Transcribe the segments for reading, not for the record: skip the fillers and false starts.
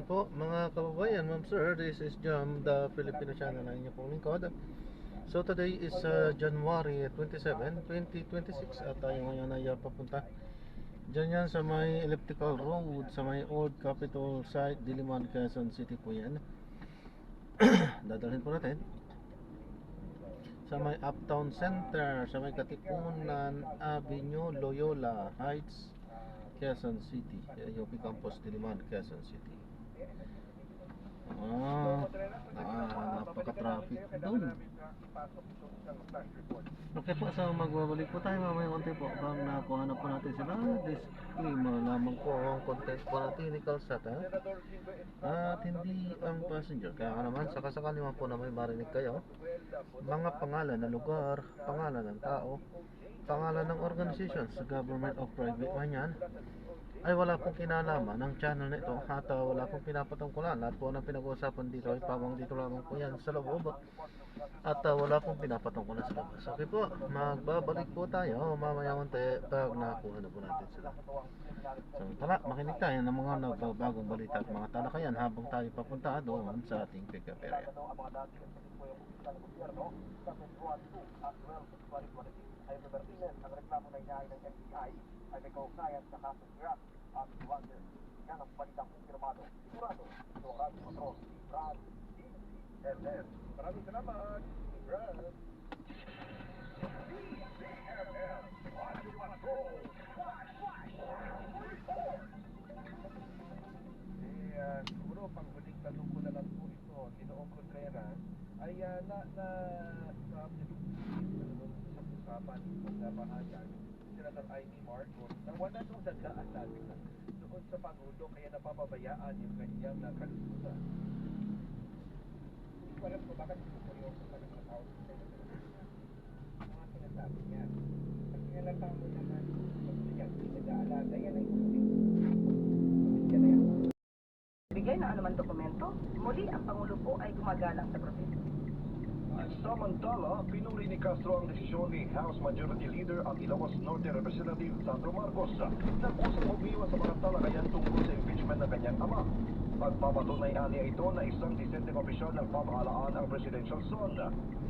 Po mga kababayan, ma'am sir, this is Jam, the Filipino channel na inyo pong lingkod. So today is January 27, 2026 at tayo ngayon ay papunta dyan yan sa may elliptical road sa may old Capitol site, Diliman, Quezon City po yan. Dadalhin po natin sa may Uptown Center, sa may Katipunan Avenue, Loyola Heights, Quezon City, UP Campus, Diliman, Quezon City. Napaka-traffic doon. Okay po, so magbabalik po tayo mamaya konti po pag nakuha na po natin sila. Disclaimer lamang po ang content po natin ni Kalsata at hindi ang passenger. Kaya naman sakasakali man po na may marinig kayo mga pangalan ng lugar, pangalan ng tao, pangalan ng organization sa government of private man yan, ay wala pong kinalaman ng channel na ito at wala pong pinapatungkulan. Lahat po ng pinag-uusapan dito ay pabang dito lamang po yan sa loob at wala pong pinapatungkulan sa labas. Okay po, magbabalik po tayo mamaya konti pag nakuha na po natin sila. So tara, makinig tayo ng mga nagbabagong balita at mga talakayan habang tayo papunta doon sa ating pick-up area. Ay revertilen ang reklamo na inaay ng FBI ay may kaugnayan sa kasong Iraq at Roger. Yan ang balitang kumpirmado. Sigurado, ito ang Radio Patrol, Brad DCMM. Maraming salamat, Brad. DCMM, Radio Patrol, siguro pang huling tanong ko na lang po ito, Ginoong Contreras, ay usapan sa pahayan Senator Amy Marcos na wala nung nag-aasabi doon sa Pangulo kaya napapabayaan yung kanyang kalusugan. Hindi ko alam kung bakit seryoso pa ng mga tao sa mga sinasabi niya. At kinalata mo naman yan, nag-aalaga yan ay bigay na anuman dokumento, muli ang Pangulo po ay gumagalang sa proseso. Samantala, pinuri ni Castro ang desisyon ni House Majority Leader at Ilocos Norte Representative Sandro Marcos na kusang umiwas sa mga talakayan tungkol sa impeachment ng kanyang ama. Pagpapatunay niya ito na isang disenteng opisyal ng pamahalaan ang presidential son.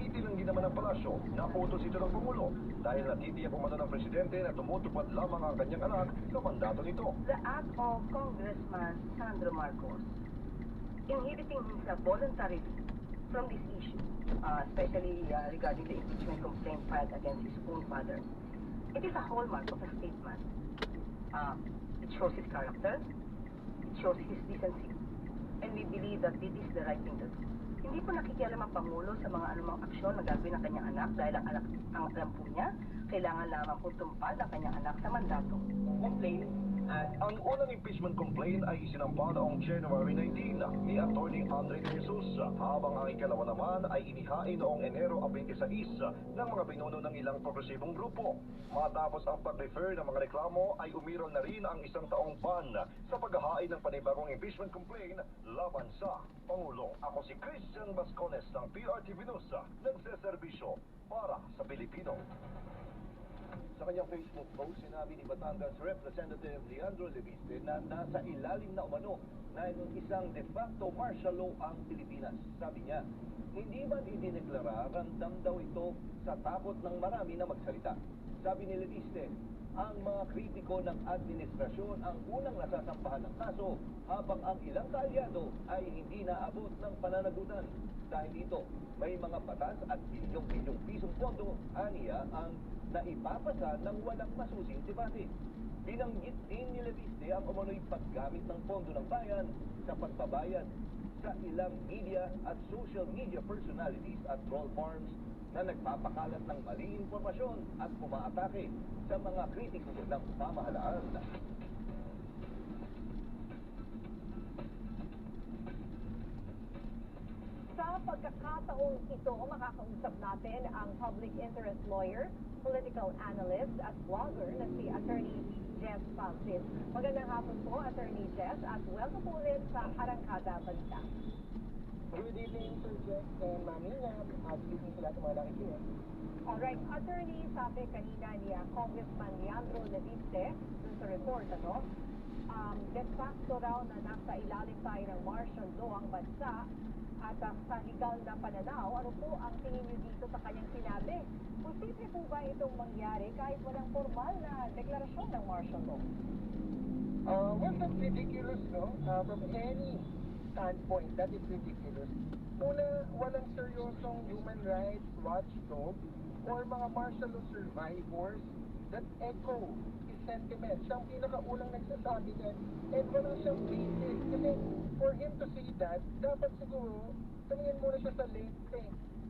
Itinanggi naman ng palasyo na utos ito ng Pangulo dahil natitiyak umano ng presidente na tumutupad lamang ang kanyang anak sa mandato nito. The act of Congressman Sandro Marcos inhibiting himself voluntarily from this issue, especially regarding the impeachment complaint filed against his own father. It is a hallmark of a statesman. It shows his character, it shows his decency, and we believe that this is the right thing to do. Hindi po nakikialam ang Pangulo sa mga anumang aksyon na gagawin ng kanyang anak dahil ang alam po niya, kailangan lamang po tumpad ang kanyang anak sa mandato. Complaint. Ang unang impeachment complaint ay isinampa noong January 19 ni Atty. Andre De Jesus, habang ang ikalawa naman ay inihain noong Enero 26 ng mga pinuno ng ilang progresibong grupo. Matapos ang pag-refer ng mga reklamo ay umiral na rin ang isang taong ban sa paghahain ng panibagong impeachment complaint laban sa Pangulo. Ako si Christian Bascones ng PRTV News, nagseserbisyo para sa Pilipino. Sa kanyang Facebook post, sinabi ni Batangas Representative Leandro Leviste na nasa ilalim na umano na isang de facto martial law ang Pilipinas. Sabi niya, hindi man idineklara, ramdam daw ito sa takot ng marami na magsalita. Sabi ni Leviste, ang mga kritiko ng administrasyon ang unang nasasampahan ng kaso habang ang ilang kaalyado ay hindi naabot ng pananagutan. Dahil dito, may mga batas at bilyong-bilyong pisong pondo, aniya ang naipapasa ng walang masusing debate. Binanggit din ni Leviste ang umano'y paggamit ng pondo ng bayan sa pagbabayad sa ilang media at social media personalities at troll farms na nagpapakalat ng maling impormasyon at umaatake sa mga kritiko ng pamahalaan. Sa pagkakataong ito, makakausap natin ang public interest lawyer, political analyst at blogger na si Attorney Jess Falsis. Magandang hapon po, Attorney Jess, at welcome po ulit sa Arangkada Balita. Good evening, Sir Jess and Mami Ngam, at good evening sa lahat ng mga nakikinig. Alright, Attorney, sabi kanina ni Congressman Leandro Leviste dun sa report, de facto raw na nasa ilalim tayo ng martial law ang bansa at sa legal na pananaw. Ano po ang tingin niyo dito sa kanyang sinabi? Posible po ba itong mangyari kahit walang formal na deklarasyon ng martial law? Well, that's ridiculous, no? From any standpoint, that is ridiculous. Una, walang seryosong human rights watchdog or mga martial law survivors that echo his sentiments. Siyang pinakaulang nagsasabi niya, and wala siyang basis. Kasi for him to say that, dapat siguro tumingin muna siya sa lente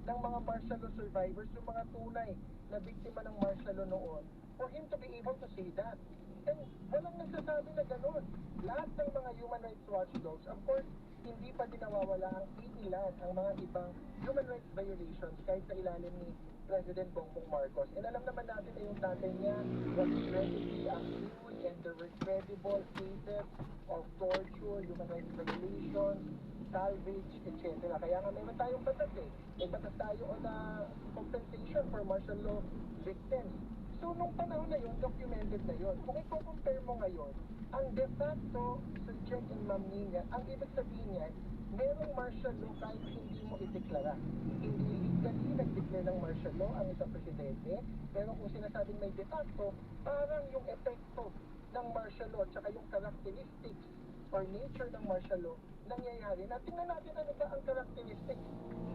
ng mga martial law survivors, yung mga tunay na biktima ng martial law noon, for him to be able to say that. And walang nagsasabi na gano'n. Lahat ng mga human rights watchdogs, of course, hindi pa din nawawala ang iilan ang mga ibang human rights violations kahit sa ilalim ni President Bongbong Marcos. And alam naman natin na yung tatay niya was incredibly accused and there were credible cases of torture, human rights violations, salvage, etc. Kaya nga meron tayong batas eh. May batas tayo on compensation for martial law victims. So, nung panahon na yun, documented na yun. Kung i-compare mo ngayon, ang de facto sa Check and Mamnia, ang ibig sabihin niya, merong martial law kahit hindi mo ideklara. Hindi legally nag-declare ng martial law ang isang presidente, pero kung sinasabing may de facto, parang yung epekto ng martial law, tsaka yung characteristics or nature ng martial law, nangyayari. Na tingnan natin ano ba ang characteristics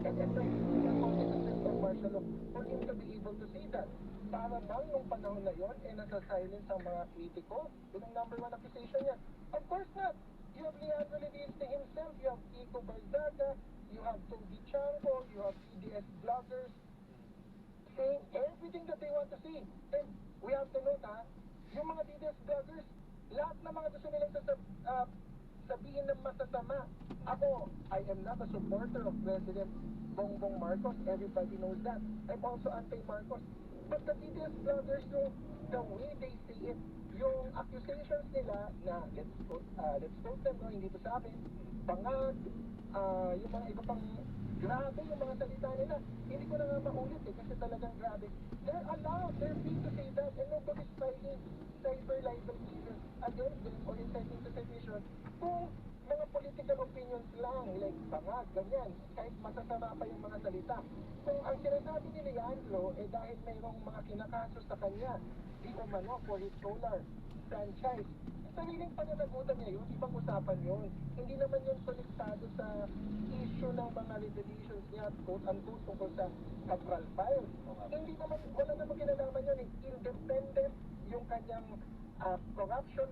and effects ng consequences ng martial law for him to be able to say that. Para bang nung panahon na yon, nasa silence ang mga kritiko, yun ang number one accusation niya. Of course not. You have Leandro Leviste himself, you have Kiko Balzaga, you have Toby Chanko, you have CDS bloggers, saying everything that they want to see. And we have to note, yung mga DDS bloggers, lahat na mga gusto nilang sabihin ng masasama. Ako, I am not a supporter of President Bongbong Marcos. Everybody knows that. I'm also anti-Marcos. But the DDS bloggers, the way they say it, yung accusations nila na, let's quote them, no, hindi to sa amin, bangag, yung mga iba pang grabe yung mga salita nila. Hindi ko na nga maulit kasi talagang grabe. They're allowed, they're free to say that, and nobody's filing cyber libel cases against them or inciting to sedition kung mga political opinions lang, like bangag, ganyan, kahit masasama pa yung mga salita. Kung ang sinasabi ni Leandro, dahil mayroong mga kinakaso sa kanya, di umano for his solar franchise, sariling pananagutan niya yun, ibang usapan yun. Hindi naman yun konektado sa issue ng mga revelations niya, quote-unquote, tungkol sa Cabral files. Hindi naman, wala naman kinalaman yun, independent yung kanyang anti-corruption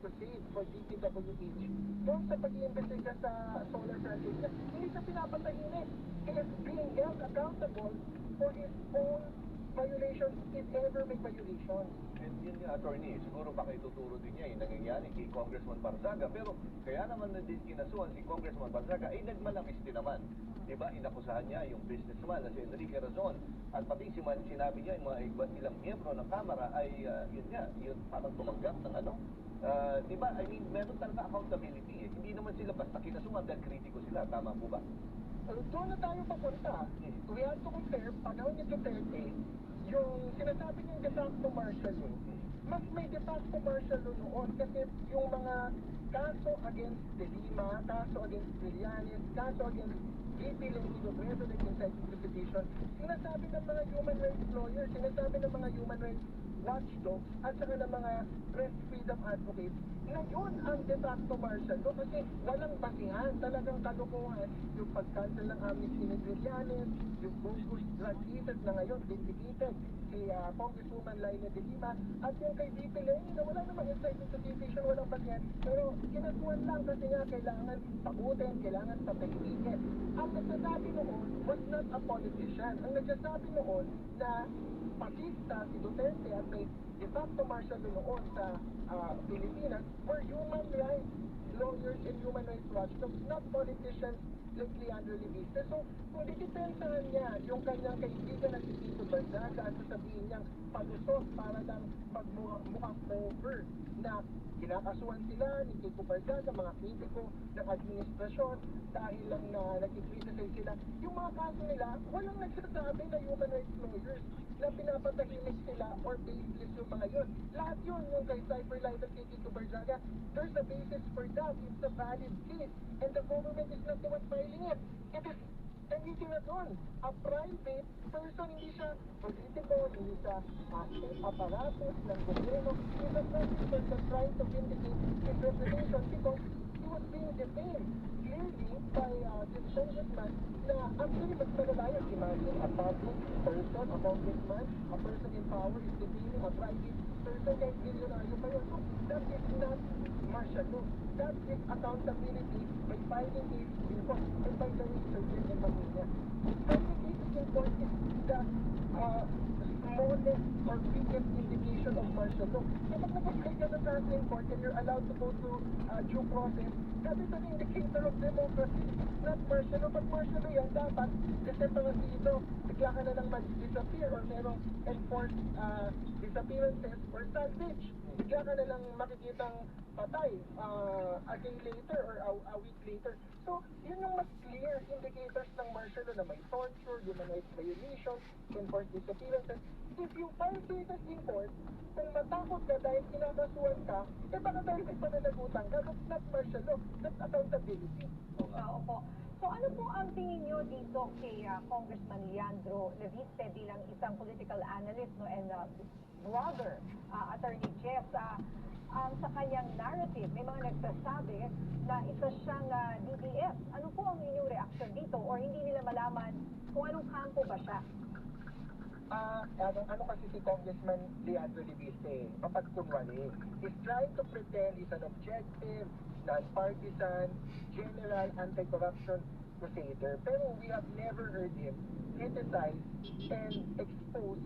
crusade for DPWH. Doon sa pag-iimbestiga sa solar franchise niya, hindi siya pinapatahimik. He is being held accountable for his own violations, if ever may violations. And yun nga, attorney, siguro baka ituturo din niya yung nangyayari kay Congressman Barzaga. Pero kaya naman na din kinasuhan si Congressman Barzaga ay nagmalakis din naman. Diba, inakusahan niya yung businessman na si Enrique Razon. At pati sinabi niya yung mga ilang miyembro ng Kamara ay yun nga, yun parang tumanggap ng ano. Diba, I mean, meron talaga accountability eh. Hindi naman sila basta kinasuhan dahil kritiko sila. Tama po ba? Doon na tayo papunta. We have to compare, panahon ni Duterte, yung sinasabi niyang de facto martial law, mas may de facto martial law noon kasi yung mga kaso against De Lima, kaso against Trillanes, kaso against VP Lenny Robredo, like inciting to sedition, sinasabi ng mga human rights lawyers, sinasabi ng mga human rights watchdogs, at saka ng mga press freedom advocates, na yun ang de facto martial law kasi walang basihan, talagang kalokohan yung pag-cancel ng amnesty ni Trillanes, yung bogus drug cases na ngayon vindicated si Congresswoman Laila de Lima, at yung kay VP Lenny na wala namang inciting to sedition, walang basihan, pero kinasuhan lang kasi nga kailangan pagutin, kailangan patahimikin. Ang nagsasabi noon was not a politician. Ang nagsasabi noon na fascista si Duterte at may de facto martial law noon sa Pilipinas were human rights lawyers and human rights watchdogs, not politicians like Leandro Leviste. So, kung didepensahan niya yung kanyang kaibigan na si Tito Barzaga at sasabihin niyang palusot para lang magmukhang over na kinakasuhan sila ni Kiko Bardaga, mga kritiko ng administrasyon dahil lang na nag-criticize sila. Yung mga kaso nila, walang nagsasabi na human rights lawyers na pinapatahimik sila or baseless yung mga yun. Lahat yun, yung kay Cyber Light at kay Kiko Bardaga, there's a basis for that. It's a valid case. And the government is not the one filing it. It is hindi sila doon. A private person, hindi siya politiko, hindi siya state apparatus ng gobyerno. He's a private person trying to vindicate his reputation because he was being detained clearly by this congressman na actually mas malalayan. Imagine a public person, a congressman, a person in power is detaining a private person kahit milyonaryo pa yun. So that is not martial law. That is accountability by filing cases in court and by the researchers in Manila. Filing cases in court is the smallest or biggest indication of martial law. So pag nag-apply ka na sa in court and you're allowed to go through due process, that is an indicator of democracy, not martial law. Pag martial law yan, dapat, kasi pangasin ito, bigla ka na lang mag-disappear or merong enforced disappearances or salvage. Bigla ka na lang makikitang patay a day later or a week later. So, yun yung mas clear indicators ng martial law na may torture, human rights violations, enforced disappearances. If you file cases in court, kung matakot ka dahil kinakasuhan ka, baka dahil may pananagutan ka, that's not martial law, that's accountability. Opo. So ano po ang tingin nyo dito kay Congressman Leandro Leviste bilang isang political analyst and blogger, Attorney Jeff, sa kanyang narrative, may mga nagsasabi na isa siyang DDS. Ano po ang inyong reaction dito? Or hindi nila malaman kung anong kampo ba siya? Ano kasi si Congressman Leandro Leviste, mapagkunwari, is trying to pretend he's an objective, non-partisan, general anti-corruption crusader. Pero we have never heard him criticize and expose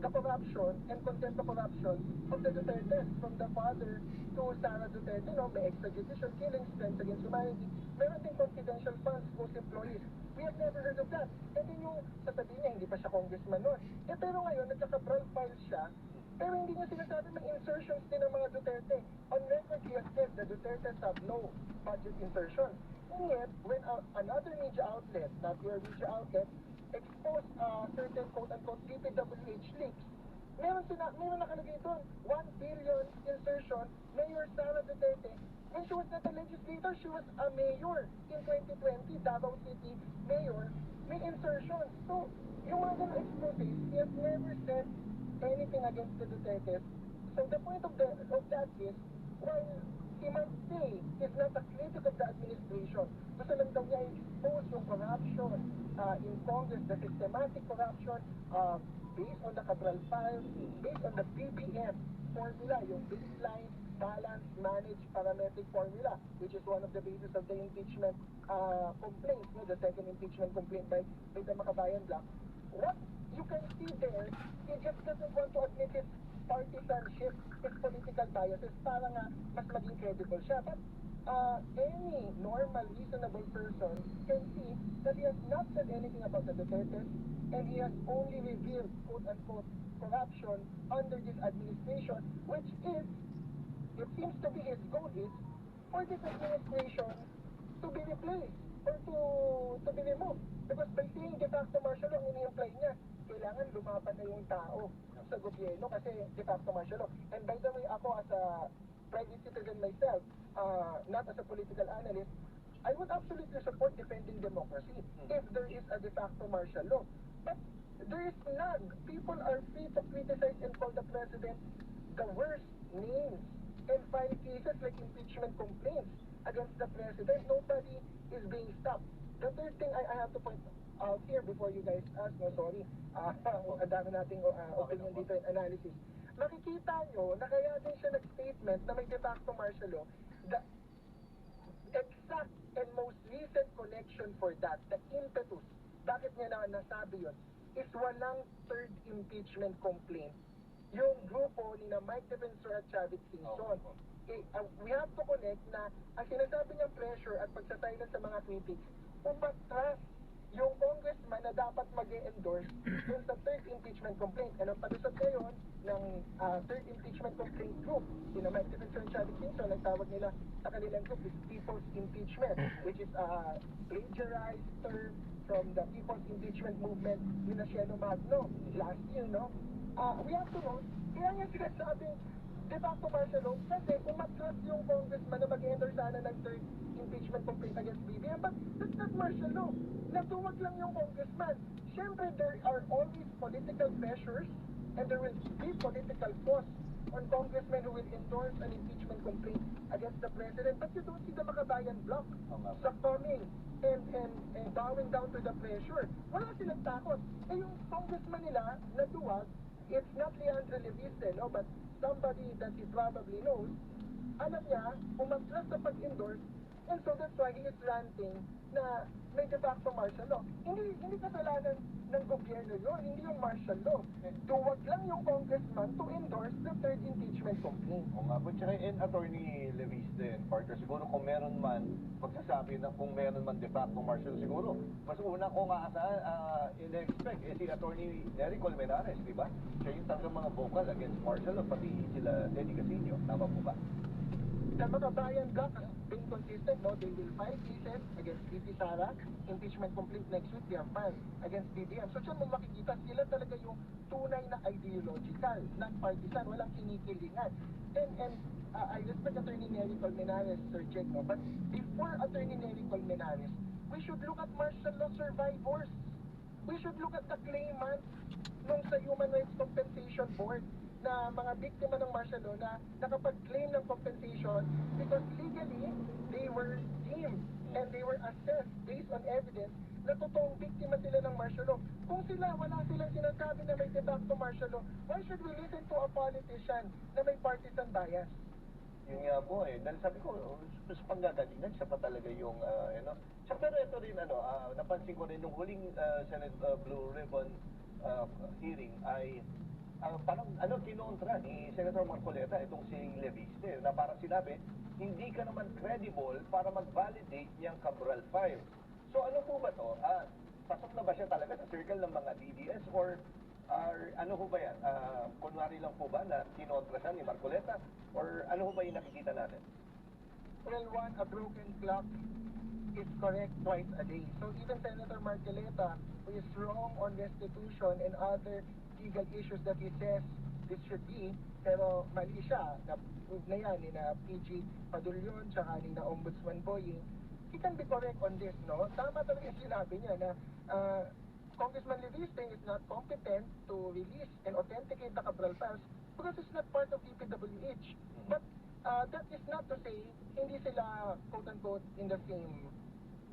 the corruption and contempt of corruption of the Dutertes, from the father to Sara Duterte. May extrajudicial killings, crimes against humanity, meron din confidential funds, most employees. We have never heard of that. And then yung sasabihin niya, hindi pa siya congressman noon. Pero ngayon, nagkaka-brawl file siya, pero hindi niya sinasabi may insertions din ng mga Duterte. On record, he has said the Dutertes have no budget insertions. And yet, when another media outlet, not your media outlet, exposed certain quote-unquote DPWH leaks, meron nakalagay doon, 1 billion insertion, Mayor Sara Duterte. When she was not a legislator, she was a mayor in 2020, Davao City Mayor, may insertion. So, yung mga ganun exposes, he has never said anything against the Dutertes. So the point of that is, while he might say he's not a critic of the administration, gusto lang daw niya expose yung corruption in Congress, the systematic corruption based on the Cabral file, based on the BBM formula, yung baseline, balance, manage, parametric formula, which is one of the basis of the impeachment complaint, the second impeachment complaint by the Makabayan Bloc. What you can see there, he just doesn't want to admit his partisanship, his political biases, para nga mas maging credible siya. But any normal, reasonable person can see that he has not said anything about the Dutertes, and he has only revealed, quote-unquote, corruption under this administration, which is, it seems to be his goal is, for this administration to be replaced or to be removed. Because by saying de facto martial law, ini-imply niya, kailangan lumaban na yung tao sa gobyerno kasi de facto martial law. And by the way, ako as a private citizen myself, not as a political analyst, I would absolutely support defending democracy if there is a de facto martial law. But there is none. People are free to criticize and call the president the worst names and file cases like impeachment complaints against the president. Nobody is being stopped. The third thing I have to point out here before you guys ask, sorry, ang dami nating opinion dito and analysis. Makikita nyo na kaya din siya nag-statement na may de facto martial law. The exact and most recent connection for that, the impetus, bakit niya na nasabi yun, is walang third impeachment complaint. Yung grupo ni na Mike Defensor at Chavit Singson. We have to connect na ang sinasabi niyang pressure at pagsasilence sa mga critics, umatras yung congressman na dapat mag-endorse dun sa third impeachment complaint. And ang palusot ngayon, ng third impeachment complaint group. Sina Mike Defensor and Chadwick Singson, ang tawag nila sa kanilang group is People's Impeachment, which is a plagiarized term from the People's Impeachment Movement ni Cielo Magno last year, no? We have to know, kaya nga sinasabing de facto martial law kasi umatras yung congressman na mag-endorse sana ng third impeachment complaint against BBM, but that's not martial law. Natuwag lang yung congressman. Siyempre, there are always political pressures and there will be political costs on congressmen who will endorse an impeachment complaint against the president, but you don't see the Makabayan bloc succumbing and bowing down to the pressure. Wala silang takot. Eh yung congressman nila na duwag, it's not Leandro Leviste, no, but somebody that he probably knows, alam niya, umatras sa pag-endorse, and so that's why he is ranting na may de facto martial law. Hindi kasalanan ng gobyerno yun, hindi yung martial law. Duwag lang yung congressman to endorse the third impeachment complaint. O nga po, tsaka Attorney Leviste and partner, siguro kung meron man, magsasabi na kung meron man de facto martial, siguro, mas una ko nga in-expect, si Attorney Nery Colmenares, di ba? Siya yung talagang mga vocal against martial law, pati sila Eddie Casino, tama po ba? The Makabayan bloc has been consistent, no? They will file cases against VP Sara, impeachment complaint next week, they have filed against BBM. So dyan mo makikita, sila talaga yung tunay na ideological, not partisan, walang kinikilingan. And I respect Attorney Nery Colmenares, Sir Jake, no? But before Attorney Nery Colmenares, we should look at martial law survivors. We should look at the claimants nung sa Human Rights Compensation Board na mga biktima ng martial law na nakapag-claim ng compensation because legally they were deemed and they were assessed based on evidence na totoong biktima sila ng martial law. Kung sila, wala silang sinasabi na may de facto martial law, why should we listen to a politician na may partisan bias? Yun nga po eh. Dahil sabi ko, sa panggagalingan, siya pa talaga yung, pero ito rin, napansin ko rin nung huling Senate Blue Ribbon hearing ay parang kinontra ni Senator Marcoleta itong si Leviste na parang sinabi, hindi ka naman credible para mag-validate niyang Cabral files. So ano po ba to? Pasok na ba siya talaga sa circle ng mga DDS or ano ho ba yan? Kunwari lang po ba na kinontra siya ni Marcoleta or ano ho ba yung nakikita natin? Well, one, a broken clock is correct twice a day. So even Senator Marcoleta, who is wrong on restitution and other legal issues that he says this should be, pero mali siya, na-prove na yan ni na PG Padulyon, tsaka ni na Ombudsman Boying. He can be correct on this, no? Tama talaga yung sinabi niya na Congressman Leviste is not competent to release and authenticate the Cabral files because it's not part of DPWH. But that is not to say hindi sila quote-unquote in the same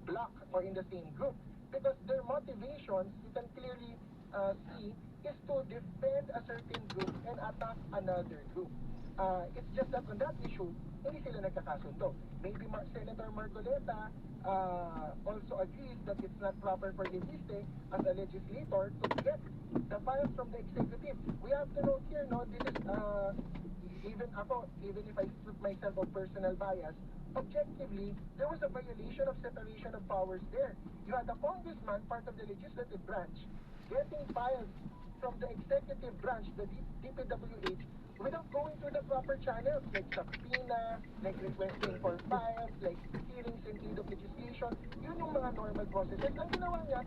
block or in the same group, because their motivations, you can clearly see, is to defend a certain group and attack another group. It's just that on that issue, hindi sila nagkakasundo. Maybe Senator Marcoleta also agrees that it's not proper for Leviste as a legislator to get the files from the executive. We have to note here, no, this is, even if I strip myself of personal bias, objectively, there was a violation of separation of powers there. You had a congressman, part of the legislative branch, getting files from the executive branch, the DPWH, without going through the proper channels, like subpoena, like requesting for files, like hearings in aid of legislation. Yun yung mga normal processes. Ang ginawa niya,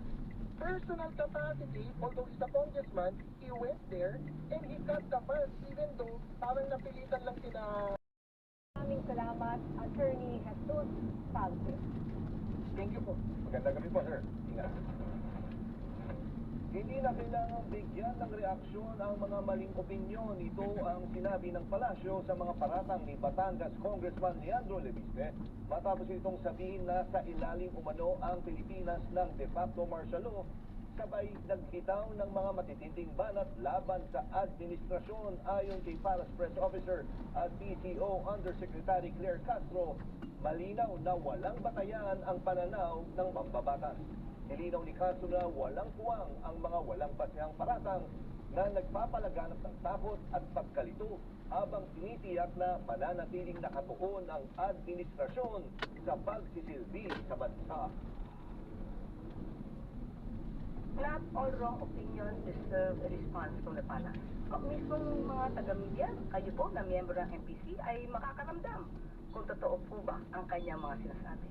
personal capacity, although he's a congressman, he went there and he got the files, even though parang napilitan lang sina... Maraming salamat, Attorney Jesus Falce. Thank you po. Magandang gabi po, sir. Ingat. Hindi na kailangang bigyan ng reaksyon ang mga maling opinyon. Ito ang sinabi ng palasyo sa mga paratang ni Batangas Congressman Leandro Leviste matapos itong sabihin na sa ilalim umano ang Pilipinas ng de facto martial law, sabay nagbitaw ng mga matitinding banat laban sa administrasyon. Ayon kay Paras Press Officer at PCO Undersecretary Claire Castro, malinaw na walang batayan ang pananaw ng mambabatas. Nilinaw ni Castro na walang puwang ang mga walang basehang paratang na nagpapalaganap ng takot at pagkalito habang tinitiyak na mananatiling nakatuon ang administrasyon sa pagsisilbi sa bansa. Not all wrong opinions deserve a response from the palace. mismong mga taga-media, kayo po na miyembro ng MPC ay makakaramdam kung totoo po ba ang kanyang mga sinasabi.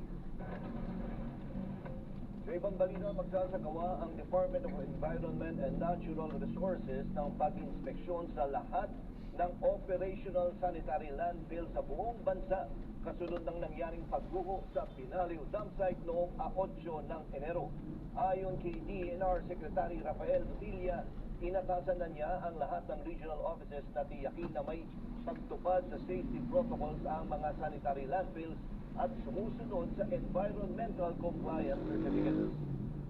Sa ibang balita, magsasagawa ang Department of Environment and Natural Resources ng pag-inspeksyon sa lahat ng operational sanitary landfill sa buong bansa kasunod ng nangyaring pagguho sa Pinaliw Dam Site noong 8 ng Enero. Ayon kay DENR Secretary Rafael Butilla, inatasan na niya ang lahat ng regional offices na tiyakin na may pagtupad sa safety protocols ang mga sanitary landfills at sumusunod sa environmental compliance certificates.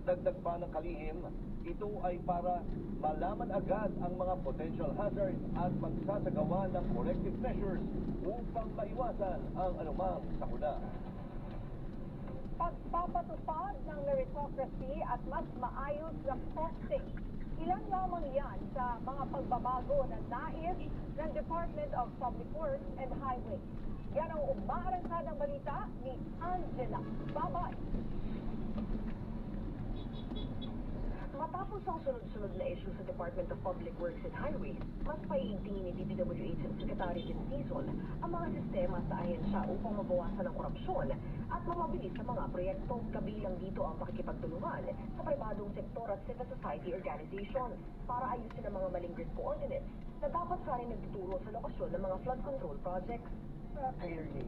Dagdag pa ng kalihim, ito ay para malaman agad ang mga potential hazards at magsasagawa ng corrective measures upang maiwasan ang anumang sakuna. Pagpapatupad ng meritocracy at mas maayos na costing. Ilan lamang yan sa mga pagbabago na nais ng Department of Public Works and Highways. Yan ang umaarangkadang balita ni Angela Babay. Matapos ang sunod-sunod na issue sa Department of Public Works and Highways, mas paiigtingin ni DPWH Secretary Jim Dizon ang mga sistema sa ahensya upang mabawasan ang korupsyon at mamabilis sa mga proyekto. Kabilang dito ang pakikipagtulungan sa pribadong sektor at civil society organizations para ayusin ang mga maling grid coordinates na dapat sa rin nagtuturo sa lokasyon ng mga flood control projects. Clearly,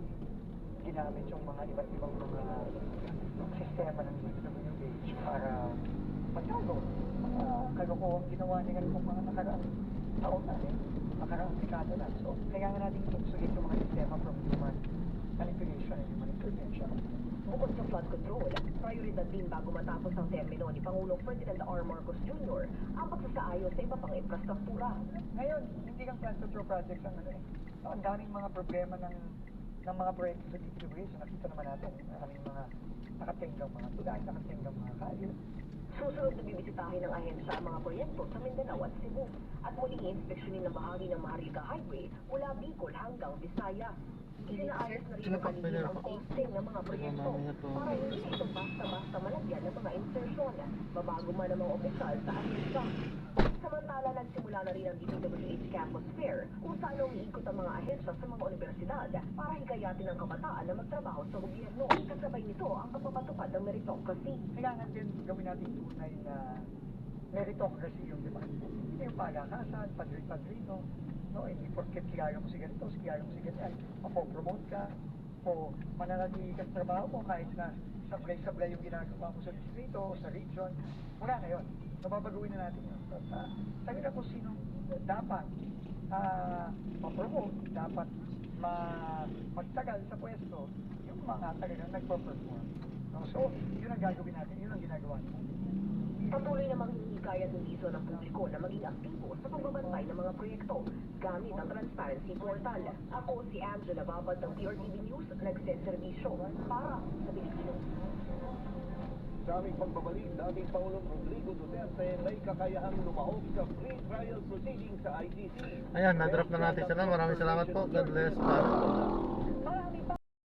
ginamit yung mga iba't ibang mga sistema ng DPWH para magtago mga kalokohang ginawa nila ng mga nakaraang taon natin, nakaraang dekada na. So, kailangan natin i-insulate yung mga sistema from human manipulation and human intervention. Bukod sa flood control, prioridad din bago matapos ang termino ni Pangulong Ferdinand R. Marcos Jr. ang pagsasaayos sa iba pang infrastruktura. Ngayon, hindi kang flood control projects ang ano eh. So, ang daming mga problema ng mga proyekto sa DPWH. Nakita naman natin, maraming mga nakatenggang mga tulay, nakatenggang mga kalye. Susunod na bibisitahin ng ahensya ang mga proyekto sa Mindanao at Cebu at muling inspeksyonin ng bahagi ng Maharlika Highway mula Bicol hanggang Visayas. Isinaayos na rin ang kalihim ang costing ng mga proyekto para hindi ito basta-basta malagyan ng mga insertion. Mabago man ang mga opisyal sa ahensya. Samantala, nagsimula na rin ang DPWH Campus Fair kung saan umiikot ang mga ahensya sa mga universidad para hikayatin ang kabataan na magtrabaho sa gobyerno. Kasabay nito ang pagpapatupad ng meritocracy. Kailangan din gawin natin tunay na meritocracy yung department. Hindi yung pagkakasan, padri-padrino, no? Hindi porket kilala mo si ganito, kilala mo si ganyan, mapopromote ka, o mananatili ka sa trabaho mo kahit na sablay-sablay yung ginagawa mo sa distrito o sa region. Mula na yun. Nababaguhin na natin yun. Sabi na kung sino dapat ma-promote, dapat magtagal sa pwesto, yung mga talagang nagpa-perform. So, yun ang gagawin natin, yun ang ginagawa natin. Patuloy namang hinihikayat ng Dizon ng publiko na maging aktibo sa pagbabantay ng mga proyekto gamit ang transparency portal. Ako si Angela Babad ng PRTV News, nagseservisyo para sa Pilipino. Sa aming pagbabalik, dating Pangulong Rodrigo Duterte may kakayahang lumahok sa free trial proceeding sa ICC. Ayan, na-drop na natin sila. Maraming salamat po. God bless.